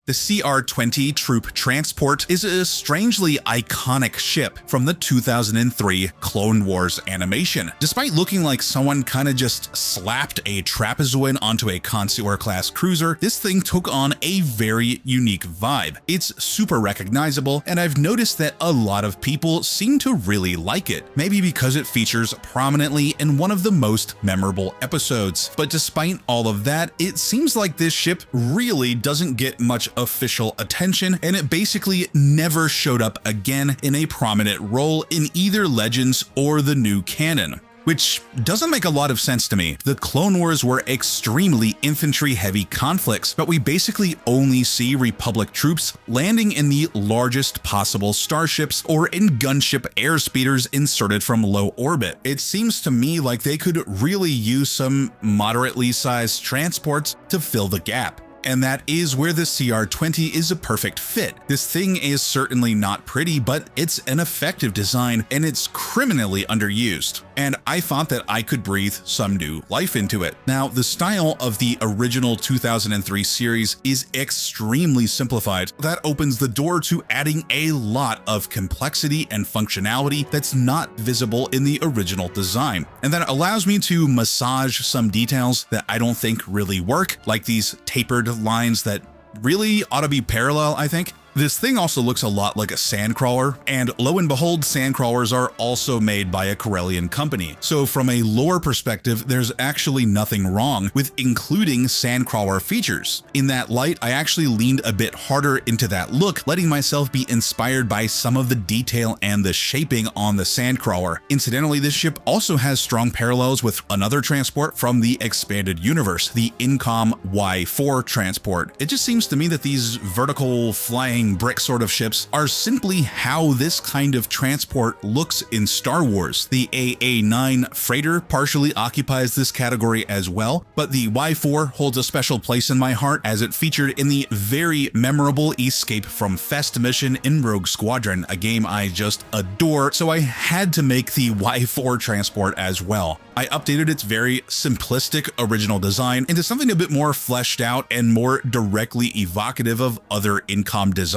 The CR20 Troop Transport is a strangely iconic ship from the 2003 Clone Wars animation. Despite looking like someone kinda just slapped a trapezoid onto a Connoisseur-class cruiser, this thing took on a very unique vibe. It's super recognizable, and I've noticed that a lot of people seem to really like it, maybe because it features prominently in one of the most memorable episodes. But despite all of that, it seems like this ship really doesn't get much official attention, and it basically never showed up again in a prominent role in either Legends or the new canon. Which doesn't make a lot of sense to me. The Clone Wars were extremely infantry-heavy conflicts, but we basically only see Republic troops landing in the largest possible starships or in gunship airspeeders inserted from low orbit. It seems to me like they could really use some moderately sized transports to fill the gap. And that is where the CR20 is a perfect fit. This thing is certainly not pretty, but it's an effective design and it's criminally underused. And I thought that I could breathe some new life into it. Now, the style of the original 2003 series is extremely simplified. That opens the door to adding a lot of complexity and functionality that's not visible in the original design. And that allows me to massage some details that I don't think really work, like these tapered lines that really ought to be parallel, I think. This thing also looks a lot like a sandcrawler, and lo and behold, sandcrawlers are also made by a Corellian company. So from a lore perspective, there's actually nothing wrong with including sandcrawler features. In that light, I actually leaned a bit harder into that look, letting myself be inspired by some of the detail and the shaping on the sandcrawler. Incidentally, this ship also has strong parallels with another transport from the expanded universe, the Incom Y-4 transport. It just seems to me that these vertical flying brick sort of ships are simply how this kind of transport looks in Star Wars. The AA-9 freighter partially occupies this category as well, but the Y-4 holds a special place in my heart as it featured in the very memorable Escape from Fest mission in Rogue Squadron, a game I just adore, so I had to make the Y-4 transport as well. I updated its very simplistic original design into something a bit more fleshed out and more directly evocative of other Incom designs.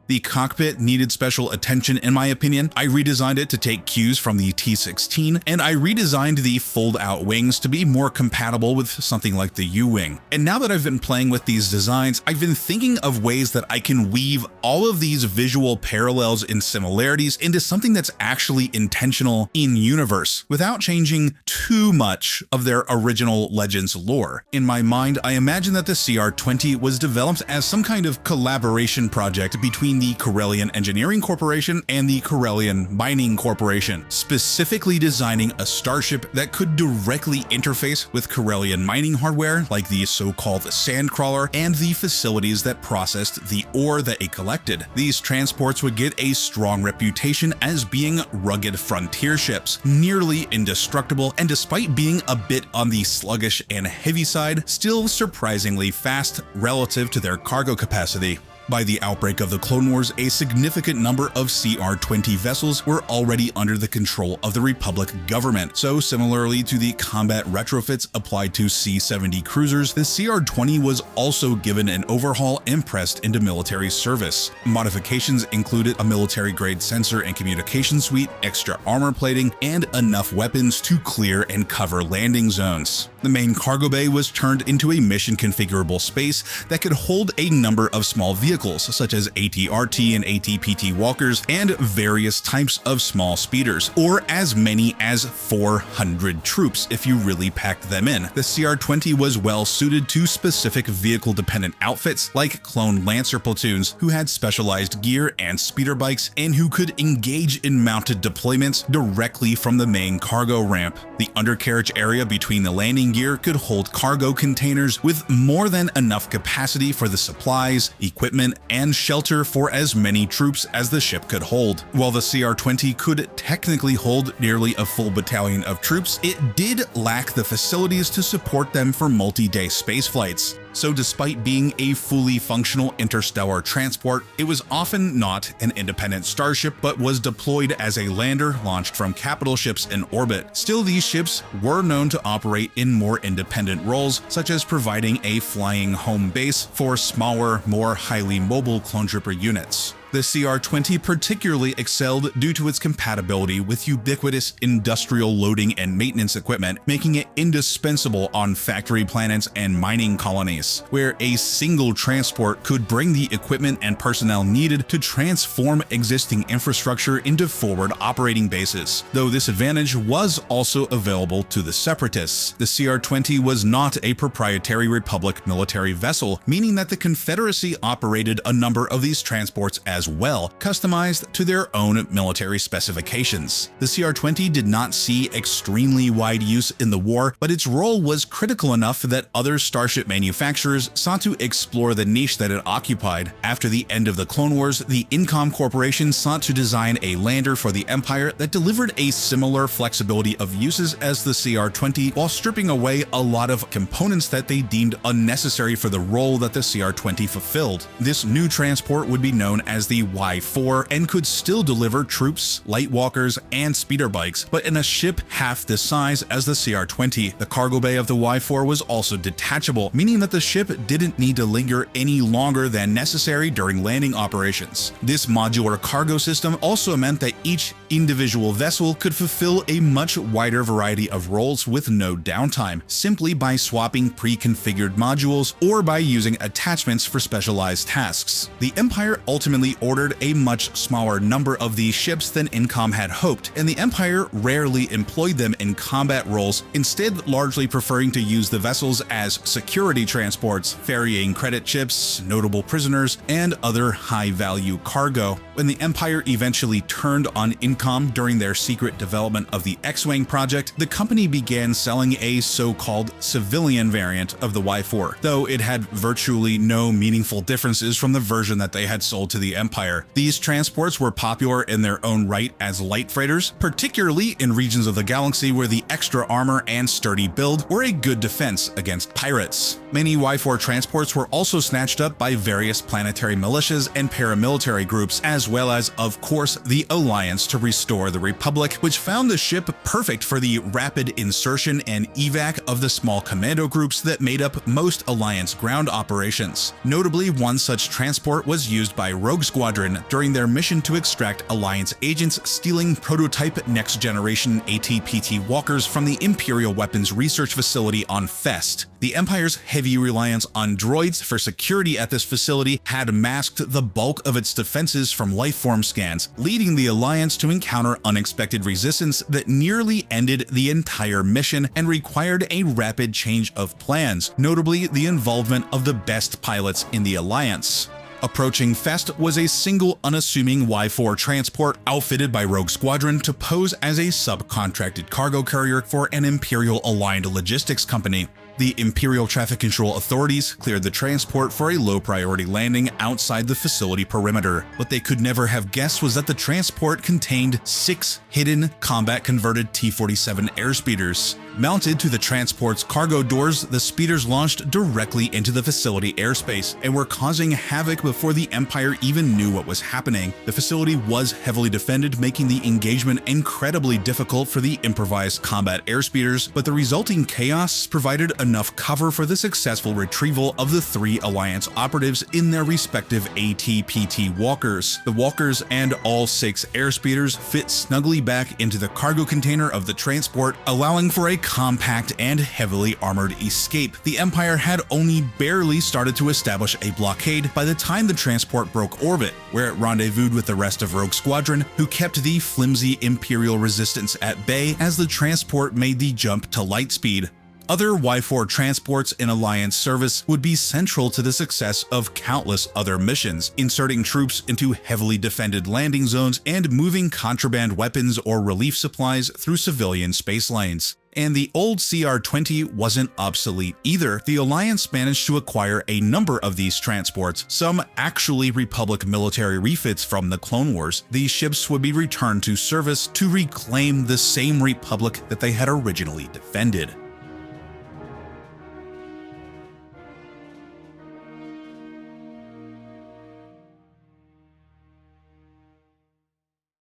The cockpit needed special attention in my opinion. I redesigned it to take cues from the T-16, and I redesigned the fold-out wings to be more compatible with something like the U-wing. And now that I've been playing with these designs, I've been thinking of ways that I can weave all of these visual parallels and similarities into something that's actually intentional in universe, without changing too much of their original Legends lore. In my mind, I imagine that the CR20 was developed as some kind of collaboration project between the Corellian Engineering Corporation and the Corellian Mining Corporation, specifically designing a starship that could directly interface with Corellian mining hardware like the so-called sandcrawler and the facilities that processed the ore that it collected. These transports would get a strong reputation as being rugged frontier ships, nearly indestructible, and despite being a bit on the sluggish and heavy side, still surprisingly fast relative to their cargo capacity. By the outbreak of the Clone Wars, a significant number of CR20 vessels were already under the control of the Republic government. So similarly to the combat retrofits applied to C-70 cruisers, the CR20 was also given an overhaul and pressed into military service. Modifications included a military-grade sensor and communication suite, extra armor plating, and enough weapons to clear and cover landing zones. The main cargo bay was turned into a mission-configurable space that could hold a number of small vehicles such as AT-RT and AT-PT walkers and various types of small speeders, or as many as 400 troops if you really packed them in. The CR20 was well suited to specific vehicle-dependent outfits like clone Lancer platoons who had specialized gear and speeder bikes and who could engage in mounted deployments directly from the main cargo ramp. The undercarriage area between the landing gear could hold cargo containers with more than enough capacity for the supplies, equipment, and shelter for as many troops as the ship could hold. While the CR20 could technically hold nearly a full battalion of troops, it did lack the facilities to support them for multi-day space flights. So despite being a fully functional interstellar transport, it was often not an independent starship but was deployed as a lander launched from capital ships in orbit. Still, these ships were known to operate in more independent roles, such as providing a flying home base for smaller, more highly mobile clone trooper units. The CR20 particularly excelled due to its compatibility with ubiquitous industrial loading and maintenance equipment, making it indispensable on factory planets and mining colonies, where a single transport could bring the equipment and personnel needed to transform existing infrastructure into forward operating bases. Though this advantage was also available to the Separatists. The CR20 was not a proprietary Republic military vessel, meaning that the Confederacy operated a number of these transports as well, customized to their own military specifications. The CR20 did not see extremely wide use in the war, but its role was critical enough that other starship manufacturers sought to explore the niche that it occupied. After the end of the Clone Wars, the Incom Corporation sought to design a lander for the Empire that delivered a similar flexibility of uses as the CR20 while stripping away a lot of components that they deemed unnecessary for the role that the CR20 fulfilled. This new transport would be known as the Y-4 and could still deliver troops, light walkers, and speeder bikes, but in a ship half the size as the CR20. The cargo bay of the Y-4 was also detachable, meaning that the ship didn't need to linger any longer than necessary during landing operations. This modular cargo system also meant that each individual vessel could fulfill a much wider variety of roles with no downtime, simply by swapping pre-configured modules or by using attachments for specialized tasks. The Empire ultimately ordered a much smaller number of these ships than Incom had hoped, and the Empire rarely employed them in combat roles, instead largely preferring to use the vessels as security transports, ferrying credit ships, notable prisoners, and other high-value cargo. When the Empire eventually turned on Incom during their secret development of the X-Wing project, the company began selling a so-called civilian variant of the Y-4, though it had virtually no meaningful differences from the version that they had sold to the Empire. These transports were popular in their own right as light freighters, particularly in regions of the galaxy where the extra armor and sturdy build were a good defense against pirates. Many Y-4 transports were also snatched up by various planetary militias and paramilitary groups, as well as, of course, the Alliance to restore the Republic, which found the ship perfect for the rapid insertion and evac of the small commando groups that made up most Alliance ground operations. Notably, one such transport was used by Rogue Squadron during their mission to extract Alliance agents stealing prototype next-generation AT-PT walkers from the Imperial Weapons Research Facility on Fest. The Empire's heavy reliance on droids for security at this facility had masked the bulk of its defenses from lifeform scans, leading the Alliance to encounter unexpected resistance that nearly ended the entire mission and required a rapid change of plans, notably the involvement of the best pilots in the Alliance. Approaching Fest was a single unassuming Y-4 transport outfitted by Rogue Squadron to pose as a subcontracted cargo carrier for an Imperial-aligned logistics company. The Imperial Traffic Control authorities cleared the transport for a low-priority landing outside the facility perimeter. What they could never have guessed was that the transport contained 6 hidden combat-converted T-47 airspeeders. Mounted to the transport's cargo doors, the speeders launched directly into the facility airspace and were causing havoc before the Empire even knew what was happening. The facility was heavily defended, making the engagement incredibly difficult for the improvised combat airspeeders, but the resulting chaos provided enough cover for the successful retrieval of the 3 Alliance operatives in their respective AT-PT walkers. The walkers and all 6 airspeeders fit snugly back into the cargo container of the transport, allowing for a compact and heavily armored escape. The Empire had only barely started to establish a blockade by the time the transport broke orbit, where it rendezvoused with the rest of Rogue Squadron, who kept the flimsy Imperial resistance at bay as the transport made the jump to lightspeed. Other Y-4 transports in Alliance service would be central to the success of countless other missions, inserting troops into heavily defended landing zones and moving contraband weapons or relief supplies through civilian space lanes. And the old CR20 wasn't obsolete either. The Alliance managed to acquire a number of these transports, some actually Republic military refits from the Clone Wars. These ships would be returned to service to reclaim the same Republic that they had originally defended.